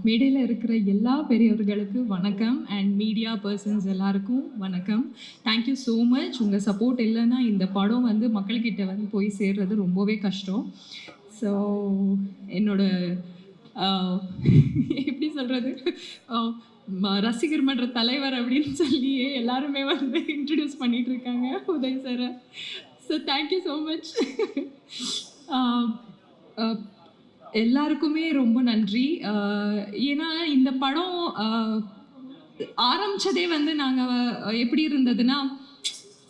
மேடையில் இருக்கிற எல்லா பெரியவர்களுக்கு வணக்கம் அண்ட் மீடியா பர்சன்ஸ் எல்லாருக்கும் வணக்கம். Thank you so much. உங்கள் சப்போர்ட் இல்லைன்னா இந்த படம் வந்து மக்கள்கிட்ட வந்து போய் சேர்றது ரொம்பவே கஷ்டம். ஸோ என்னோட எப்படி சொல்கிறது, ரசிகர் மன்ற தலைவர் அப்படின்னு சொல்லியே எல்லாருமே வந்து இன்ட்ரடியூஸ் பண்ணிகிட்டு இருக்காங்க உதய் சாரை. So thank you so much. எல்லாருக்குமே ரொம்ப நன்றி. ஏன்னா இந்த படம் ஆரம்பித்ததே வந்து நாங்கள் எப்படி இருந்ததுன்னா,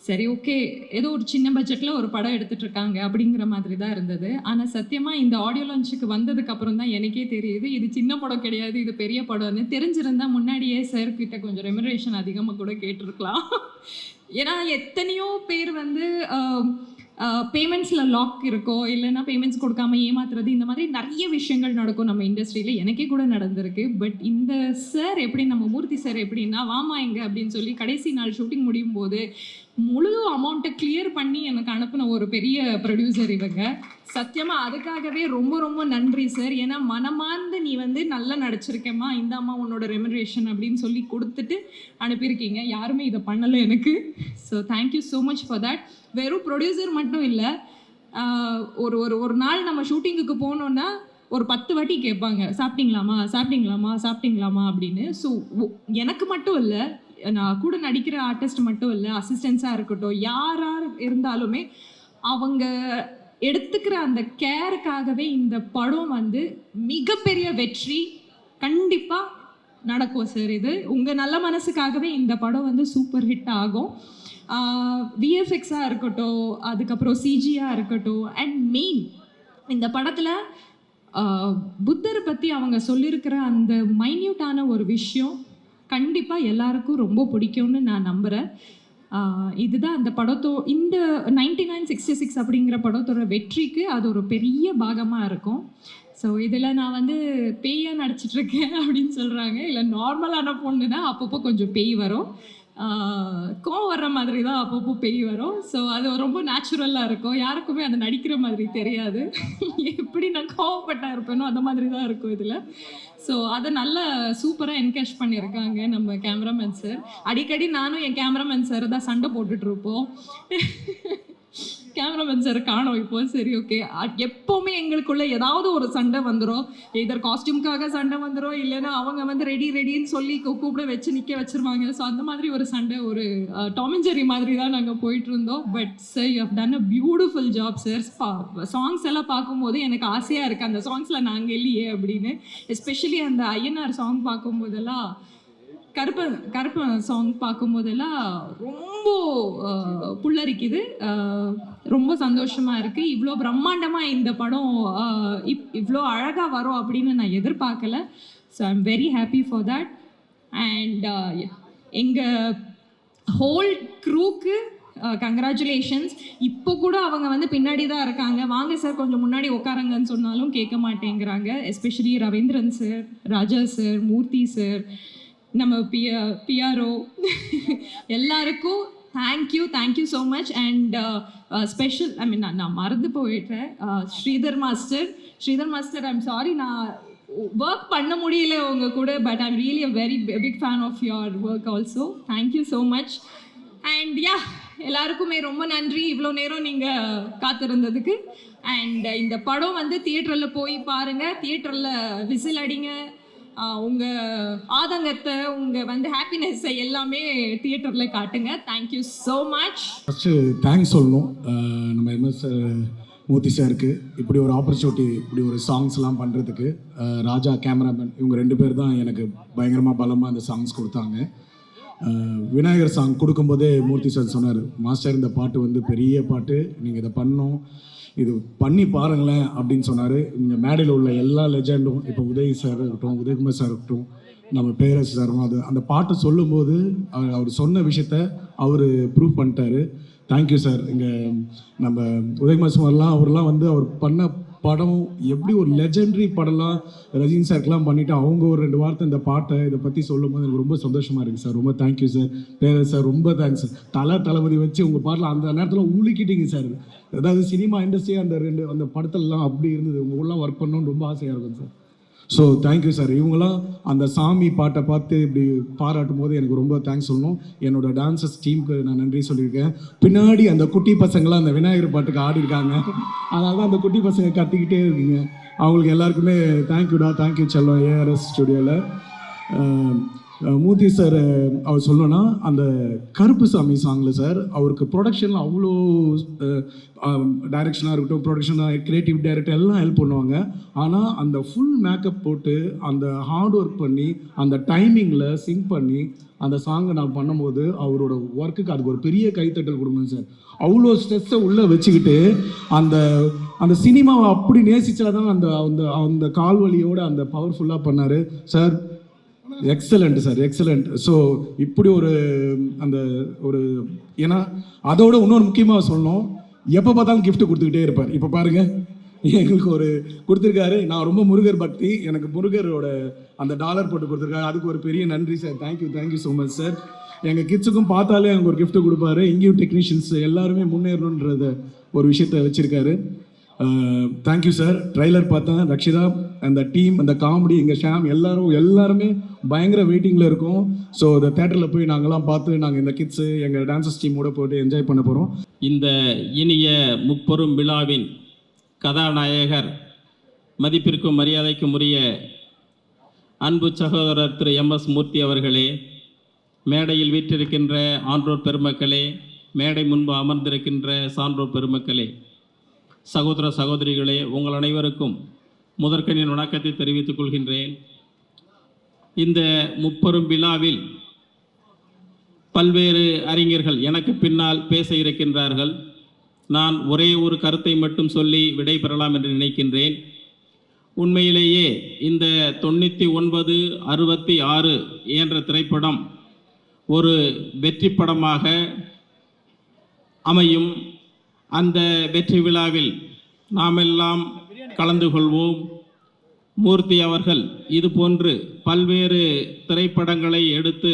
சரி ஓகே ஏதோ ஒரு சின்ன பட்ஜெட்டில் ஒரு படம் எடுத்துகிட்ருக்காங்க அப்படிங்கிற மாதிரி தான் இருந்தது. ஆனால் சத்தியமாக இந்த ஆடியோ லான்ச்சுக்கு வந்ததுக்கப்புறம் தான் எனக்கே தெரியுது இது சின்ன படம் கிடையாது, இது பெரிய படம்னு. தெரிஞ்சிருந்தால் முன்னாடியே சார்கிட்ட கொஞ்சம் ரெமுனரேஷன் அதிகமாக கூட கேட்டிருக்கலாம். ஏன்னா எத்தனையோ பேர் வந்து பேமெண்ட்ஸில் லாக் இருக்கோ, இல்லைன்னா பேமெண்ட்ஸ் கொடுக்காம ஏமாத்துறது, இந்த மாதிரி நிறைய விஷயங்கள் நடக்கும் நம்ம இண்டஸ்ட்ரியில். எனக்கே கூட நடந்திருக்கு. பட் இந்த சார் எப்படி, நம்ம மூர்த்தி சார் எப்படின்னா, வாமா எங்க அப்படின்னு சொல்லி கடைசி நாள் ஷூட்டிங் முடியும் போது முழு அமௌண்ட்டை கிளியர் பண்ணி எனக்கு அனுப்பின ஒரு பெரிய ப்ரொடியூசர் இவங்க. சத்தியமாக அதுக்காகவே ரொம்ப ரொம்ப நன்றி சார். ஏன்னா மனமார்ந்து நீ வந்து நல்லா நடிச்சிருக்கேம்மா, இந்த அம்மா உன்னோட ரெமுனரேஷன் அப்படின்னு சொல்லி கொடுத்துட்டு அனுப்பியிருக்கீங்க. யாருமே இதை பண்ணலை எனக்கு. So thank you so much for that. வெறும் ப்ரொடியூசர் மட்டும் இல்லை, ஒரு ஒரு ஒரு நாள் நம்ம ஷூட்டிங்குக்கு போனோன்னா ஒரு 10 வாட்டி கேட்பாங்க, சாப்பிட்டீங்களாமா சாப்பிட்டீங்களாமா சாப்பிட்டீங்களாமா அப்படின்னு. ஸோ எனக்கு மட்டும் இல்லை, நான் கூட நடிக்கிற ஆர்டிஸ்ட் மட்டும் இல்லை, அசிஸ்டன்ஸாக இருக்கட்டும், யாரார் இருந்தாலுமே அவங்க எடுத்துக்கிற அந்த கேருக்காகவே இந்த படம் வந்து மிகப்பெரிய வெற்றி கண்டிப்பாக நடக்கும் சார். இது உங்கள் நல்ல மனசுக்காகவே இந்த படம் வந்து சூப்பர் ஹிட் ஆகும். விஎஃப்எக்ஸாக இருக்கட்டும், அதுக்கப்புறம் சிஜியாக இருக்கட்டும், அண்ட் மெயின் இந்த படத்தில் புத்தரை பற்றி அவங்க சொல்லியிருக்கிற அந்த மைன்யூட்டான ஒரு விஷயம் கண்டிப்பாக எல்லாருக்கும் ரொம்ப பிடிக்கும்னு நான் நம்புகிறேன். இதுதான் அந்த இந்த 9966 அப்படிங்கிற படத்தோட வெற்றிக்கு அது ஒரு பெரிய பாகமாக இருக்கும். ஸோ இதில் நான் வந்து பேயாக நடிச்சிட்ருக்கேன் அப்படின்னு சொல்கிறாங்க. இல்லை நார்மலான பொண்ணு தான், அப்பப்போ கொஞ்சம் பேய் வரும், கோவம் வர்ற மாதிரி தான் அப்பப்போ பேய் வரும். ஸோ அது ரொம்ப நேச்சுரலாக இருக்கும், யாருக்குமே அது நடிக்கிற மாதிரி தெரியாது. எப்படி நான் கோவப்பட்டா இருப்பேனோ அந்த மாதிரி தான் இருக்கும் இதில். ஸோ அதை நல்லா சூப்பராக என்கேஷ் பண்ணியிருக்காங்க நம்ம கேமராமேன் சார். அடிக்கடி நானும் என் கேமராமேன் சார் தான் சண்டை போட்டுட்ருப்போம். கேமராமேன் சார் காணோம் இப்போ. சரி ஓகே, எப்போவுமே எங்களுக்குள்ள ஏதாவது ஒரு சண்டை வந்துடும். இதர் காஸ்டியூம்காக சண்டை வந்துடும், இல்லைன்னா அவங்க வந்து ரெடின்னு சொல்லி கூப்பிட வச்சு நிற்க வச்சுருவாங்க. ஸோ அந்த மாதிரி ஒரு சண்டை, ஒரு டாம் அண்ட் ஜெர்ரி மாதிரி தான் நாங்கள் போயிட்டு இருந்தோம். But sir you have done a beautiful job sir. Songs எல்லாம் பார்க்கும்போது எனக்கு ஆசையாக இருக்குது அந்த சாங்ஸில் நாங்கள் இல்லையே அப்படின்னு. எஸ்பெஷலி அந்த ஐயனார் சாங் பார்க்கும்போதெல்லாம், கருப்ப சாங் பார்க்கும்போதெல்லாம் ரொம்ப புல்லரிக்குது. ரொம்ப சந்தோஷமாக இருக்குது. இவ்வளோ பிரம்மாண்டமாக இந்த படம் இவ்வளோ அழகாக வரும் அப்படின்னு நான் எதிர்பார்க்கல. So I am very happy for that. And எங்கள் ஹோல் க்ரூக்கு கங்க்ராச்சுலேஷன்ஸ். இப்போ கூட அவங்க வந்து பின்னாடி தான் இருக்காங்க, வாங்க சார் கொஞ்சம் முன்னாடி உட்காருங்கன்னு சொன்னாலும் கேட்க மாட்டேங்கிறாங்க. Especially Ravindran sir, Raja sir, Murthy sir, நம்ம பிஆர்ஓ எல்லாருக்கும் thank you so much. And special, I mean நான் மறந்து போயிட்டேன், ஸ்ரீதர் மாஸ்டர் ஐம் சாரி, நான் ஒர்க் பண்ண முடியல உங்க கூட. But I'm really a very big fan of your work also. Thank you so much. And yeah, எல்லாருக்குமே ரொம்ப நன்றி இவ்வளோ நேரம் நீங்கள் காத்திருந்ததுக்கு. அண்ட் இந்த படம் வந்து தியேட்டரில் போய் பாருங்கள், தியேட்டரில் விசில் அடிங்க, உங்கள் ஆதங்கத்தை, உங்கள் வந்து ஹாப்பினஸ்ஸை எல்லாமே தியேட்டரில் காட்டுங்க. Thank you so much. First thanks சொல்லணும் நம்ம எம்எஸ் மூர்த்தி சாருக்கு, இப்படி ஒரு ஆப்பர்ச்சுனிட்டி, இப்படி ஒரு சாங்ஸ்லாம் பண்ணுறதுக்கு. ராஜா கேமராமேன், இவங்க 2 பேர் தான் எனக்கு பயங்கரமாக பலமாக அந்த சாங்ஸ் கொடுத்தாங்க. விநாயகர் சாங் கொடுக்கும்போதே மூர்த்தி சார் சொன்னார், மாஸ்டர் இந்த பாட்டு வந்து பெரிய பாட்டு, நீங்கள் இதை பண்ணணும், இது பண்ணி பாருங்களேன் அப்படின்னு சொன்னார். இங்கே மேடையில் உள்ள எல்லா லெஜெண்டும், இப்போ உதய் சார் இருக்கட்டும், உதயகுமார் சார் இருக்கட்டும், நம்ம பேரரசு சாரும், அந்த பாட்டை சொல்லும்போது அவர் சொன்ன விஷயத்த அவர் ப்ரூவ் பண்ணிட்டாரு. Thank you sir. இங்கே நம்ம உதயகுமார் சார்லாம், அவர்லாம் வந்து அவர் பண்ண படம் எப்படி ஒரு லெஜெண்டரி படம்லாம் ரஜினி சாருக்கெலாம் பண்ணிவிட்டு அவங்க ஒரு 2 வார்த்தை இந்த பாட்டை இதை பற்றி சொல்லும் போது எனக்கு ரொம்ப சந்தோஷமாக இருக்குது சார். ரொம்ப தேங்க்யூ சார். பேரரசு சார் ரொம்ப தேங்க்ஸ் சார். தளபதி வச்சு உங்கள் பாட்டில் அந்த நேரத்தில் ஊழிக்கிட்டீங்க சார். அதாவது சினிமா இண்டஸ்ட்ரி அந்த படத்துலலாம் அப்படி இருந்தது. உங்கள் ஊர்லாம் ஒர்க் பண்ணணும்னு ரொம்ப ஆசையாக இருக்கும் சார். So thank you sir. இவங்களாம் அந்த சாமி பாட்டை பார்த்து இப்படி பாராட்டும் போது எனக்கு ரொம்ப தேங்க்ஸ் சொல்லணும். என்னோட டான்சர்ஸ் டீமுக்கு நான் நன்றி சொல்லியிருக்கேன். பின்னாடி அந்த குட்டி பசங்களாம் அந்த விநாயகர் பாட்டுக்கு ஆடி இருக்காங்க. அதனால தான் அந்த குட்டி பசங்க கத்திக்கிட்டே இருக்கீங்க. அவங்களுக்கு எல்லாருக்குமே தேங்க்யூடா, தேங்க்யூ செல்லம் ஏஆர்எஸ் ஸ்டுடியோவில். மூர்த்தி சார் அவர் சொல்லணும்னா அந்த கருப்புசாமி சாங்கில் சார் அவருக்கு ப்ரொடக்ஷனில் அவ்வளோ டைரக்ஷனாக இருக்கட்டும், ப்ரொடக்ஷனாக கிரியேட்டிவ் டைரக்டர் எல்லாம் ஹெல்ப் பண்ணுவாங்க. ஆனால் அந்த ஃபுல் மேக்கப் போட்டு அந்த ஹார்ட் ஒர்க் பண்ணி அந்த டைமிங்கில் சிங்க் பண்ணி அந்த சாங்கை நான் பண்ணும்போது அவரோட ஒர்க்குக்கு அதுக்கு ஒரு பெரிய கைத்தட்டல் கொடுக்கணும் சார். அவ்வளோ ஸ்ட்ரெஸ்ஸை உள்ளே வச்சுக்கிட்டு அந்த அந்த சினிமாவை அப்படி நேசிச்சாதான் அந்த அந்த அந்த கால்வலியோடு அந்த பவர்ஃபுல்லாக பண்ணார் sir. Excellent sir, excellent. So இப்படி ஒரு அந்த ஒரு ஏன்னா அதோட இன்னொரு முக்கியமாக சொல்லணும், எப்போ பார்த்தாலும் gift கொடுத்துக்கிட்டே இருப்பார். இப்போ பாருங்கள் எங்களுக்கு ஒரு கொடுத்துருக்காரு. நான் ரொம்ப முருகர் பக்தி, எனக்கு முருகரோட அந்த டாலர் போட்டு கொடுத்துருக்காரு. அதுக்கு ஒரு பெரிய நன்றி sir. Thank you, thank you so much sir. எங்கள் கிட்ஸுக்கும் பார்த்தாலே அவங்க ஒரு gift கொடுப்பாரு. இங்கேயும் டெக்னீஷியன்ஸ் எல்லாருமே முன்னேறணுன்றத ஒரு விஷயத்தை வச்சுருக்காரு. Thank you sir. ட்ரைலர் பார்த்தேன், ரக்ஷிதா அந்த டீம் அந்த காமெடி எங்கள் ஷாம் எல்லாருமே பயங்கர வெயிட்டிங்கில் இருக்கோம். ஸோ இந்த தேட்டரில் போய் நாங்கள்லாம் பார்த்து நாங்கள் இந்த கிட்ஸு எங்கள் டான்சர்ஸ் டீமோட போட்டு என்ஜாய் பண்ண போகிறோம். இந்த இனிய முப்பெரும் விழாவின் கதாநாயகர், மதிப்பிற்கும் மரியாதைக்கும் உரிய அன்பு சகோதரர் திரு எம்.எஸ். மூர்த்தி அவர்களே, மேடையில் வீற்றிருக்கின்ற ஆன்றோர் பெருமக்களே, மேடை முன்பு அமர்ந்திருக்கின்ற சான்றோர் பெருமக்களே, சகோதர சகோதரிகளே, உங்கள் அனைவருக்கும் முதற்கனின் வணக்கத்தை தெரிவித்துக் கொள்கின்றேன். இந்த முப்பெரும் விழாவில் பல்வேறு அறிஞர்கள் எனக்கு பின்னால் பேச இருக்கின்றார்கள். நான் ஒரே ஒரு கருத்தை மட்டும் சொல்லி விடைபெறலாம் என்று நினைக்கின்றேன். உண்மையிலேயே இந்த 9966 என்ற திரைப்படம் ஒரு வெற்றி படமாக அமையும். அந்த வெற்றி விழாவில் நாமெல்லாம் கலந்து கொள்வோம். மூர்த்தி அவர்கள் இதுபோன்று பல்வேறு திரைப்படங்களை எடுத்து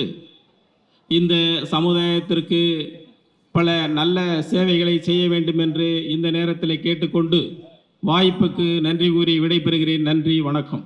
இந்த சமுதாயத்திற்கு பல நல்ல சேவைகளை செய்ய வேண்டும் என்று இந்த நேரத்தில் கேட்டுக்கொண்டு வாய்ப்புக்கு நன்றி கூறி விடைபெறுகிறேன். நன்றி, வணக்கம்.